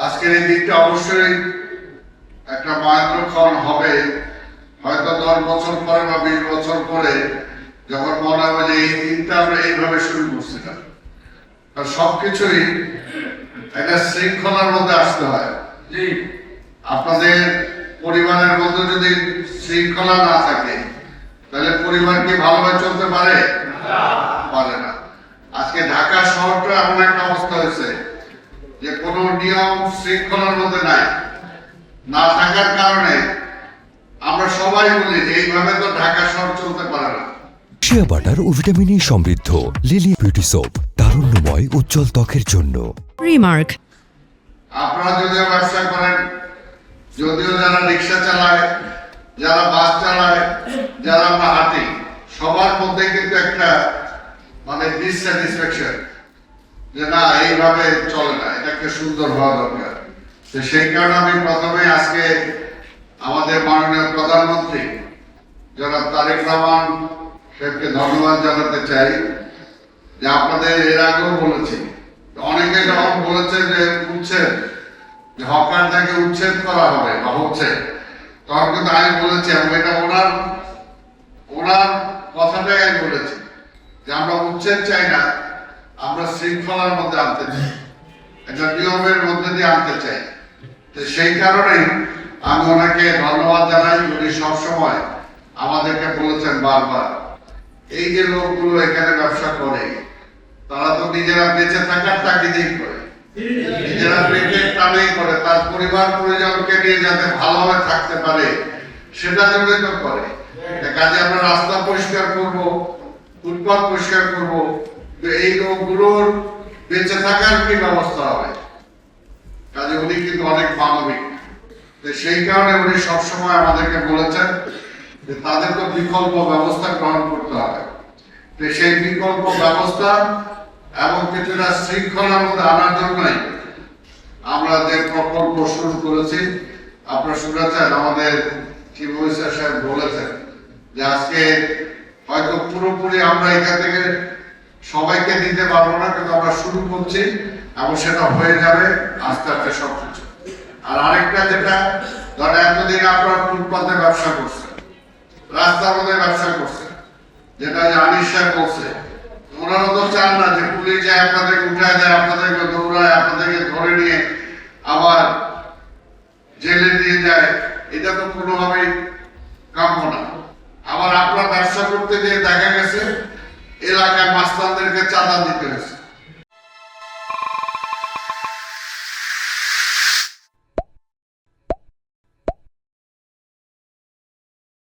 আজকের এই দিনটা অবশ্যই একটা মহেন্দ্রক্ষণ হবে, হয়তো 10 বছর পরে বা 20 বছর পরে, যখন মনে হবে যে এই দিনটা আমরা এইভাবে শুরু করছিলাম। আর সবকিছুই একটা শৃঙ্খলার মধ্যে আসতে হয়। আপনাদের পরিবারের মধ্যে যদি শৃঙ্খলা না থাকে, তাহলে পরিবার কি ভালোভাবে চলতে পারে? পারে না। আজকে ঢাকা শহরটা এমন একটা অবস্থা হয়েছে যে কোনো নিয়ম শৃঙ্খলার মধ্যে নাই, না থাকার কারণে আমরা সবাই বলি যে এইভাবে তো ঢাকা শহর চলতে পারে না। শিয়া বাটার ও ভিটামিন সমৃদ্ধ লিলি বিউটি সোপ, তারুণ্যময় উজ্জ্বল ত্বকের জন্য। রিমার্ক, আপনারা যদিও ব্যবসা করেন, যদিও যারা রিক্সা চালায়, যারা বাস চালায়, যারা আমরা হাঁটি, সবার মধ্যে কিন্তু একটা ডিসস্যাটিসফ্যাকশন যে না এইভাবে চলে না, এটাকে সুন্দর হওয়া দরকার। তো সেই কারণে আমি প্রথমে আজকে আমাদের মাননীয় প্রধানমন্ত্রী জনাব তারেক রহমান সাহেবকে ধন্যবাদ জানাতে চাই যে আপনাদের এর আগেও বলেছি, অনেকে যখন বলেছে যে উচ্ছেদ, যে হকার থেকে উচ্ছেদ করা হবে বা হচ্ছে, তখন কিন্তু আমি বলেছি, এবং এটা ওনার কথাটাই আমি বলেছি যে আমরা উচ্ছেদ চাই না, আমরা শৃঙ্খলার মধ্যে আনতে চাই, একটা নিয়মের মধ্যে দিয়ে আনতে চাই। তো সেই কারণেই আমি ওনাকে ধন্যবাদ জানাই। উনি সবসময় আমাদেরকে বলেছেন বারবার, এই যে লোকগুলো এখানে ব্যবসা করে, তারা তো নিজেরা বেঁচে থাকার তাগিদেই করে, নিজেরা পেটের টানেই করে, তার পরিবার পরিজনকে নিয়ে যাতে ভালোভাবে থাকতে পারে সেটা জন্যই তো করে। কাজে আমরা রাস্তা পরিষ্কার করব, ফুটপাথ পরিষ্কার করব, এই লোকগুলোর বেঁচে থাকার কি ব্যবস্থা হবে? কাজে উনি কিন্তু অনেক মানবিক। সেই কারণে উনি সবসময় আমাদেরকে বলেছেন যে তাদের তো বিকল্প ব্যবস্থা গ্রহণ করতে হবে। তো সেই বিকল্প ব্যবস্থা এবং কিছুটা শৃঙ্খলার মধ্যে আনার জন্যই আমরা যে প্রকল্প শুরু করেছি। আপনারা শুনেছেন, আমাদের চিফ মিনিস্টার সাহেব বলেছেন যে আজকে হয়তো পুরোপুরি আমরা এখান থেকে সবাইকে দিতে পারবো না, কিন্তু আমরা শুরু করছি এবং সেটা হয়ে যাবে আস্তে আস্তে সবকিছু। আর আরেকটা যেটা, ধরেন এতদিন আপনারা ফুটপাতে ব্যবসা করছেন, রাস্তার মধ্যে ব্যবসা করছেন, যেটা আনিস সাহেব বলছে, ওনারা তো চান না যে পুলিশ যায় আপনাদেরকে উঠায় দেয়, আপনাদেরকে দৌড়ায়, আপনাদেরকে ধরে নিয়ে আবার জেলে দিয়ে যায়। এটা তো কোনোভাবেই কাম্য না। আবার আপনার ব্যবসা করতে গিয়ে দেখা গেছে এলাকায় মাস্তানদেরকে চাঁদা দিতে হয়েছে,